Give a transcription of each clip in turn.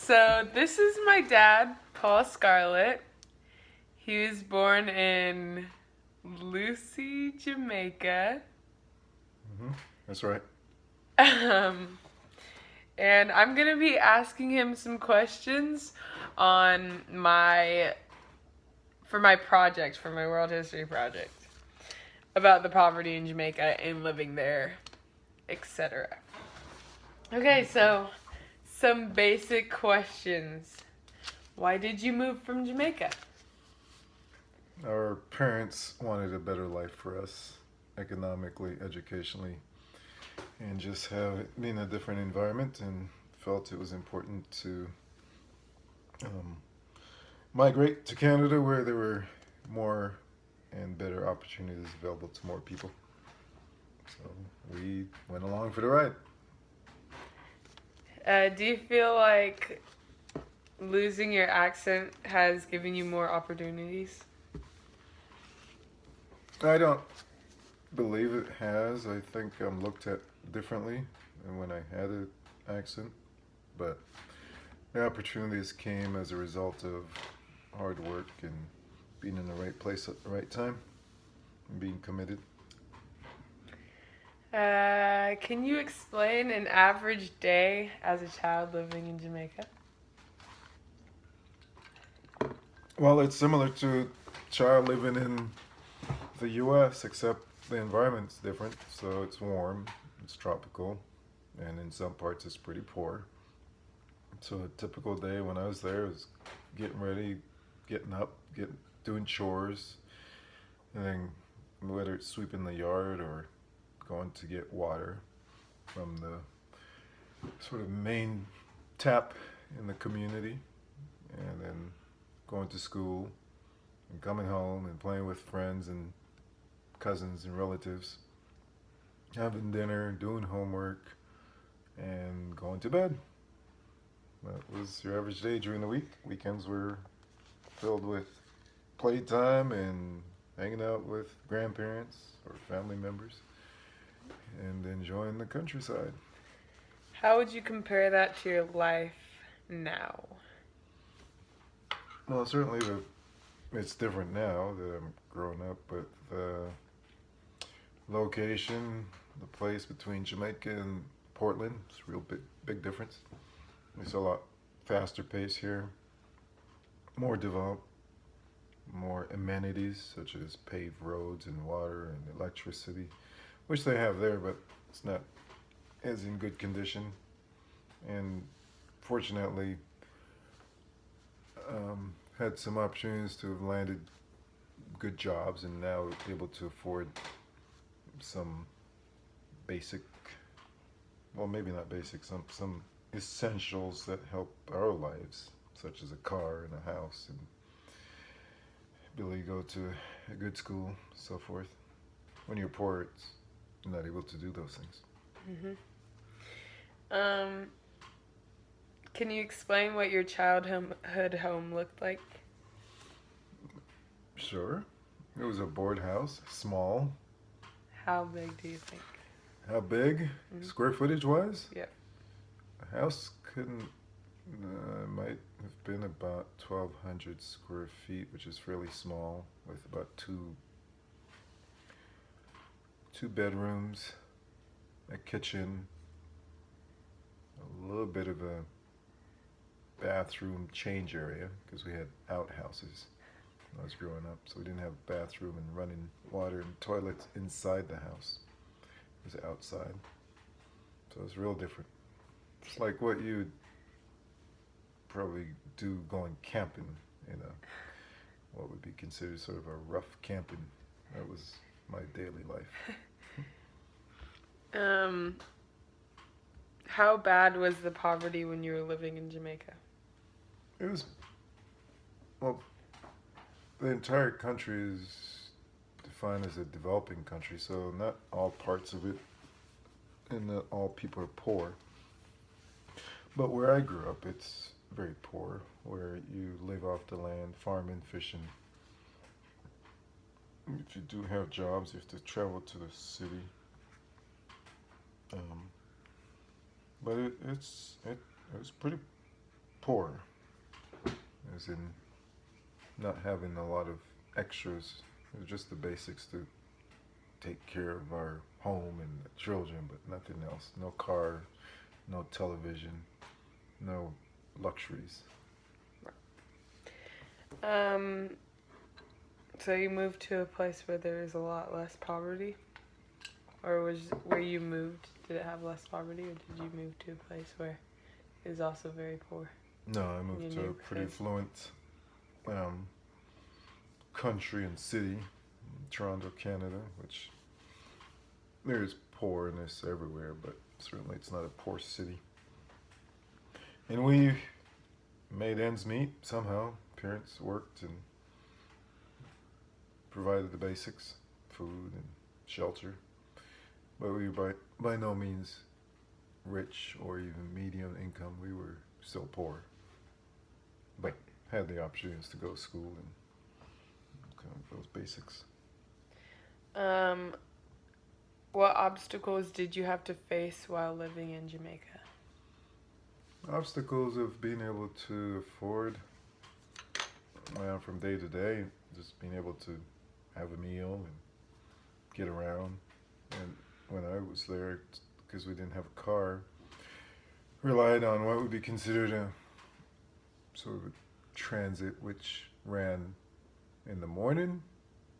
So this is my dad, Paul Scarlett. He was born in Lucy, Jamaica. That's right. Um, and I'm going to be asking him some questions on for my project, for my world history project, about the poverty in Jamaica and living there, etc. Okay, so some basic questions. Why did you move from Jamaica? Our parents wanted a better life for us, economically, educationally, and just have it be in a different environment, and felt it was important to um, migrate to Canada where there were more and better opportunities available to more people. So we went along for the ride. Do you feel like losing your accent has given you more opportunities? I don't believe it has. I think I'm looked at differently than when I had an accent, but the opportunities came as a result of hard work and being in the right place at the right time and being committed. Can you explain an average day as a child living in Jamaica? Well, it's similar to child living in the U.S., except the environment's different. So it's warm, it's tropical, and in some parts it's pretty poor. So a typical day when I was there was getting ready, getting up, doing chores, and then whether it's sweeping the yard or going to get water from the sort of main tap in the community, and then going to school and coming home and playing with friends and cousins and relatives, having dinner, doing homework, and going to bed. That was your average day during the week. Weekends were filled with playtime and hanging out with grandparents or family members and enjoying the countryside. How would you compare that to your life now? Well, certainly it's different now that I'm growing up, but the location, the place between Jamaica and Portland, it's a real big difference. It's a lot faster pace here, more developed, more amenities such as paved roads and water and electricity, which they have there, but it's not as in good condition. And fortunately, had some opportunities to have landed good jobs and now able to afford some basic, well, maybe not basic, some essentials that help our lives, such as a car and a house and ability to go to a good school, so forth. When you're poor, it's you're not able to do those things. Um, can you explain what your childhood home looked like? Sure. It was a board house, small. How big do you think? How big? Square footage wise? Yep. The house couldn't, might have been about 1,200 square feet, which is fairly small, with about two bedrooms, a kitchen, a little bit of a bathroom change area because we had outhouses when I was growing up, so we didn't have a bathroom and running water and toilets inside the house. It was outside, so it was real different. It's like what you'd probably do going camping in a what would be considered sort of a rough camping. That was my daily life. Um, how bad was the poverty when you were living in Jamaica? It was, well, the entire country is defined as a developing country, so not all parts of it and not all people are poor. But where I grew up, it's very poor, where you live off the land, farming, fishing. If you do have jobs, you have to travel to the city. Um, but it was pretty poor, as in not having a lot of extras. It was just the basics to take care of our home and the children, but nothing else. No car, no television, no luxuries. So you moved to a place where there is a lot less poverty? Or was where you moved, did it have less poverty, or did you move to a place where it was also very poor? No, I moved to a pretty affluent country and city, Toronto, Canada, which there is poorness everywhere, but certainly it's not a poor city. And we made ends meet somehow. Parents worked and provided the basics, food and shelter. But we were by no means rich or even medium income. We were still poor, but had the opportunities to go to school and kind of those basics. What obstacles did you have to face while living in Jamaica? Obstacles of being able to afford from day to day, just being able to have a meal and get around. And when I was there, because we didn't have a car, relied on what would be considered a sort of a transit, which ran in the morning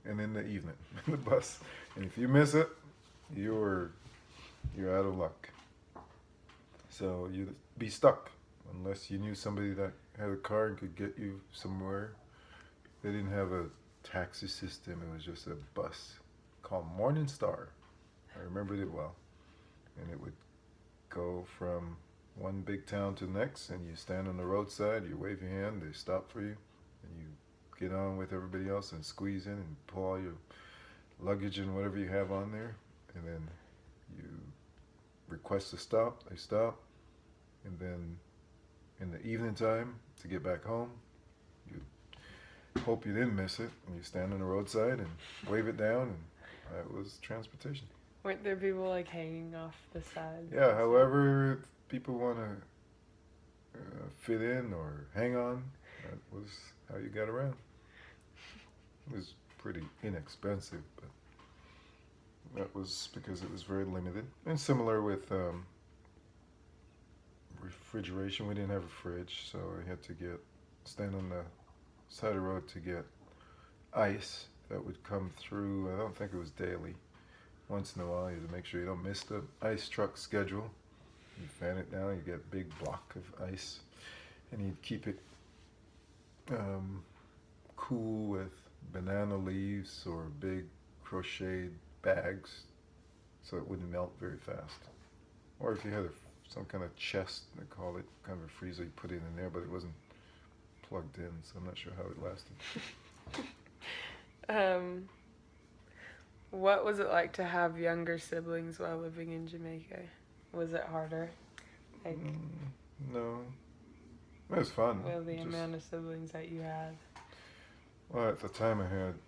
and in the evening, the bus. And if you miss it, you're out of luck. So you'd be stuck unless you knew somebody that had a car and could get you somewhere. They didn't have a taxi system. It was just a bus called Morning Star. I remembered it well. And it would go from one big town to the next, and you stand on the roadside, you wave your hand, they stop for you, and you get on with everybody else and squeeze in and pull all your luggage and whatever you have on there, and then you request to stop, they stop, and then in the evening time to get back home, you hope you didn't miss it, and you stand on the roadside and wave it down, and that was transportation. Weren't there people like hanging off the side? Yeah, however people want to fit in or hang on, that was how you got around. It was pretty inexpensive, but that was because it was very limited. And similar with refrigeration, we didn't have a fridge, so we had to stand on the side of the road to get ice that would come through. I don't think it was daily. Once in a while, you have to make sure you don't miss the ice truck schedule. You fan it down, you get a big block of ice, and you'd keep it cool with banana leaves or big crocheted bags so it wouldn't melt very fast. Or if you had some kind of chest, they call it, kind of a freezer, you put it in there, but it wasn't plugged in, so I'm not sure how it lasted. What was it like to have younger siblings while living in Jamaica? Was it harder? Like, no. It was fun. Well, the amount of siblings that you had. Well, at the time I had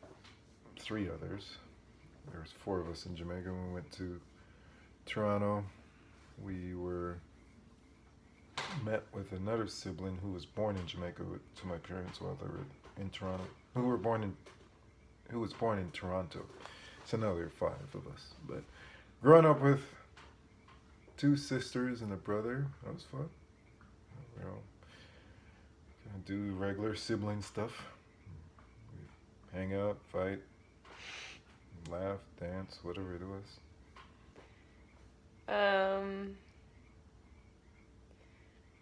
3 others. There was 4 of us in Jamaica. When we went to Toronto, we met with another sibling who was born in Jamaica to my parents while they were in Toronto. Who was born in Toronto. So now there are 5 of us. But growing up with 2 sisters and a brother, that was fun. You know, do regular sibling stuff. We hang out, fight, laugh, dance, whatever it was.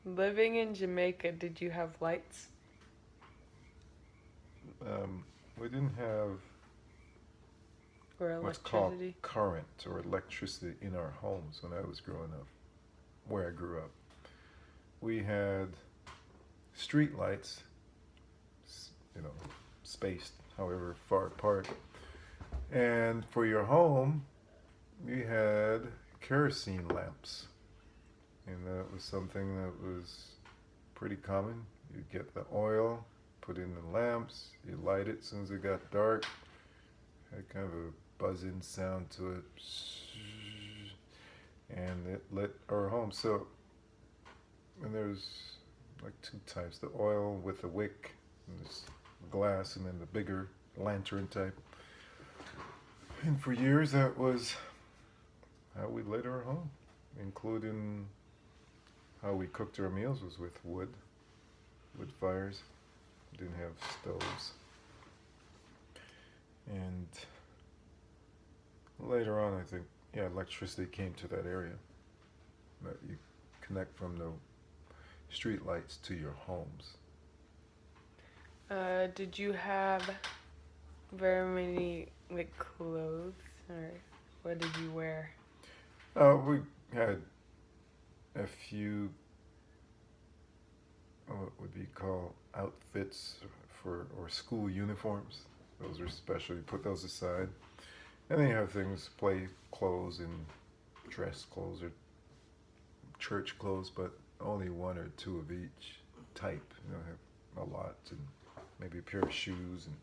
Living in Jamaica, did you have lights? We didn't have Or what's called electricity? current or electricity in our homes when I was growing up, where I grew up. We had street lights, spaced however far apart. And for your home, you had kerosene lamps. And that was something that was pretty common. You'd get the oil, put in the lamps, you light it as soon as it got dark. Had kind of a buzzing sound to it. And it lit our home. So, and there's like two types: the oil with the wick, and this glass, and then the bigger lantern type. And for years, that was how we lit our home, including how we cooked our meals was with wood fires. Didn't have stoves. And later on, I think, yeah, electricity came to that area. That you connect from the street lights to your homes. Did you have very many like clothes, or what did you wear? We had a few, what would be called outfits or school uniforms. Those are special. You put those aside. And then you have things, play clothes and dress clothes or church clothes, but only one or two of each type. You know, have a lot, and maybe a pair of shoes and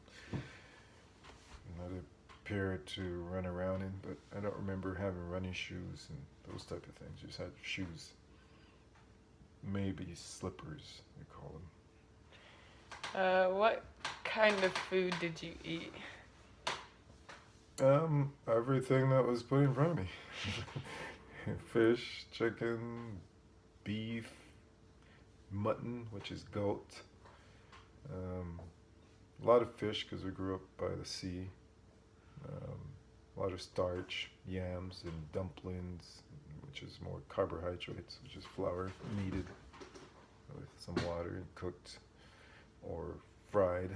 another pair to run around in. But I don't remember having running shoes and those type of things. Just had shoes, maybe slippers, they call them. What kind of food did you eat? Everything that was put in front of me. Fish, chicken, beef, mutton, which is goat. A lot of fish because we grew up by the sea. A lot of starch, yams and dumplings, which is more carbohydrates, which is flour kneaded with some water and cooked or fried.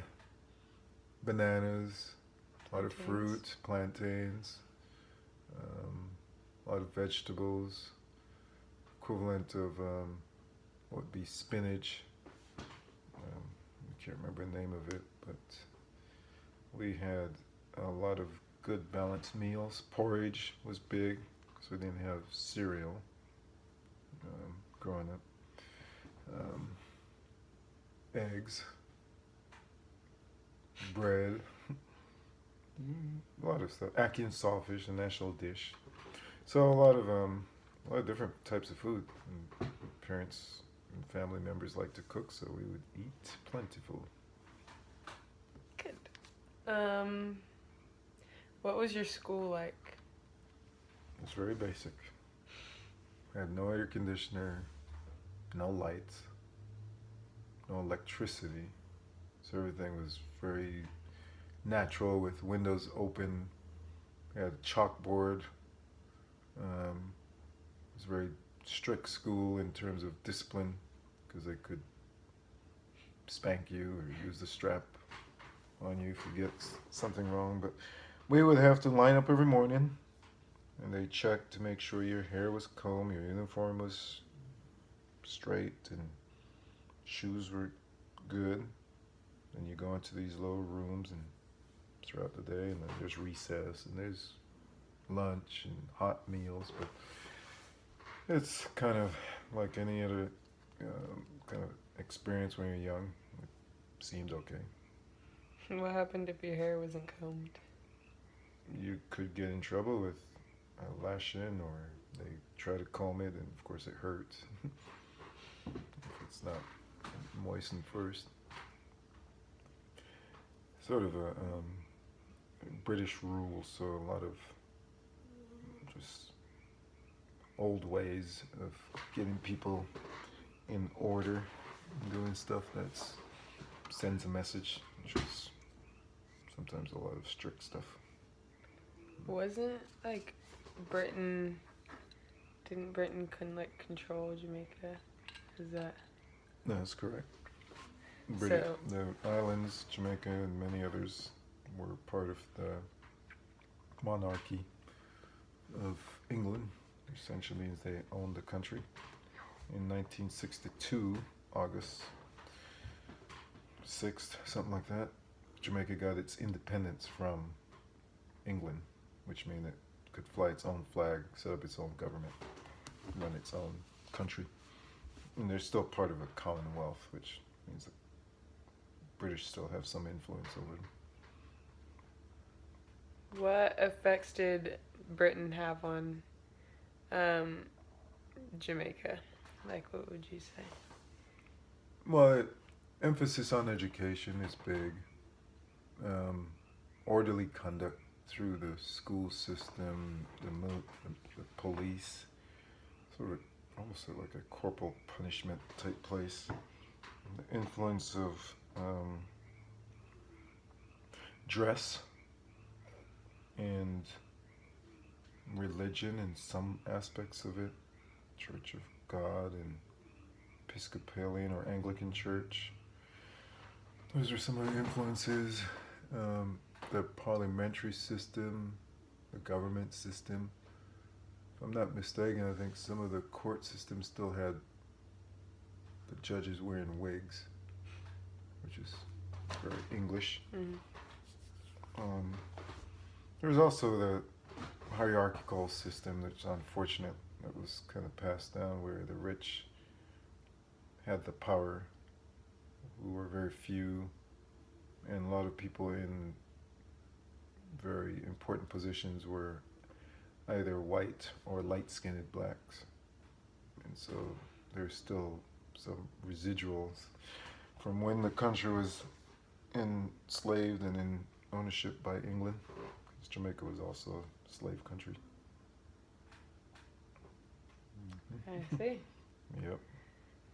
Bananas, a lot of fruit, plantains, a lot of vegetables, equivalent of what would be spinach. I can't remember the name of it, but we had a lot of good balanced meals. Porridge was big, because we didn't have cereal growing up. Eggs, bread, a lot of stuff. Ackee and saltfish, a national dish. So a lot of different types of food. And parents and family members like to cook, so we would eat plentiful. Good. What was your school like? It's very basic. We had no air conditioner, no lights, no electricity. So everything was very natural with windows open. We had a chalkboard. It was a very strict school in terms of discipline because they could spank you or use the strap on you if you get something wrong. But we would have to line up every morning and they checked to make sure your hair was combed, your uniform was straight, and shoes were good. And you go into these little rooms and throughout the day, and then there's recess and there's lunch and hot meals. But it's kind of like any other kind of experience when you're young. It seemed okay. What happened if your hair wasn't combed? You could get in trouble with a lash in, or they try to comb it, and of course it hurts if it's not moistened first. Sort of a British rule, so a lot of just old ways of getting people in order, doing stuff that sends a message, which is sometimes a lot of strict stuff. Wasn't like didn't Britain control Jamaica? Is that? No, that's correct. So, the islands, Jamaica and many others were part of the monarchy of England. Essentially means they owned the country. In 1962, August 6th, something like that, Jamaica got its independence from England, which means it could fly its own flag, set up its own government, run its own country. And they're still part of a commonwealth, which means the British still have some influence over them. what effects did Britain have on Jamaica? Like, what would you say? Well, emphasis on education is big. Orderly conduct through the school system, the police, sort of almost like a corporal punishment type place. The influence of dress and religion in some aspects of it, Church of God and Episcopalian or Anglican Church. Those are some of the influences. The parliamentary system, the government system. If I'm not mistaken, I think some of the court systems still had the judges wearing wigs, which is very English. There's also the hierarchical system that's unfortunate, that was kind of passed down, where the rich had the power, who were very few, and a lot of people in very important positions were either white or light-skinned blacks. And so there's still some residuals from when the country was enslaved and in ownership by England, because Jamaica was also a slave country. I see. Yep.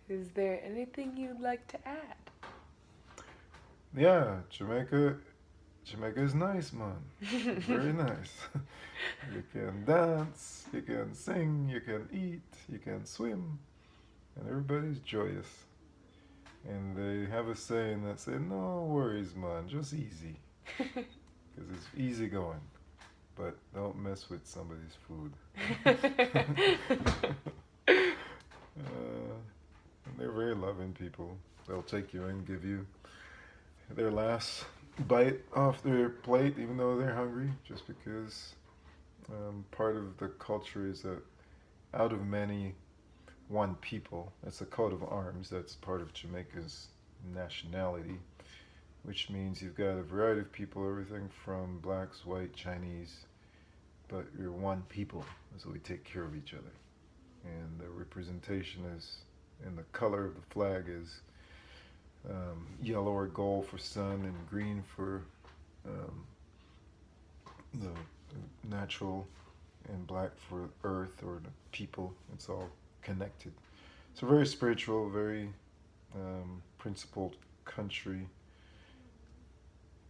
Is there anything you'd like to add? Yeah, Jamaica is nice, man. Very nice. You can dance, you can sing, you can eat, you can swim, and everybody's joyous. And they have a saying that say, "No worries, man, just easy," because it's easy going. But don't mess with somebody's food. And they're very loving people. They'll take you in, give you their last bite off their plate, even though they're hungry, just because part of the culture is that out of many, one people. That's a coat of arms. That's part of Jamaica's nationality, which means you've got a variety of people, everything from blacks, white, Chinese, but you're one people, so we take care of each other. And the representation is, and the color of the flag is yellow or gold for sun and green for the natural, and black for earth or the people. It's all connected. So very spiritual, very principled country.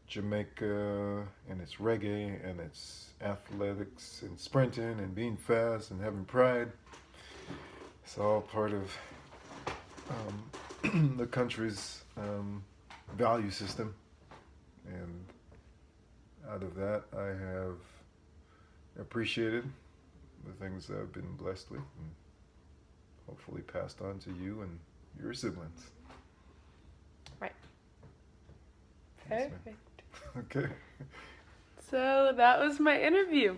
Jamaica and its reggae and its athletics and sprinting and being fast and having pride. It's all part of the country's value system. And out of that, I have appreciated the things that I've been blessed with and hopefully passed on to you and your siblings. Right. Yes, Perfect. Okay. So that was my interview.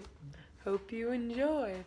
Hope you enjoyed.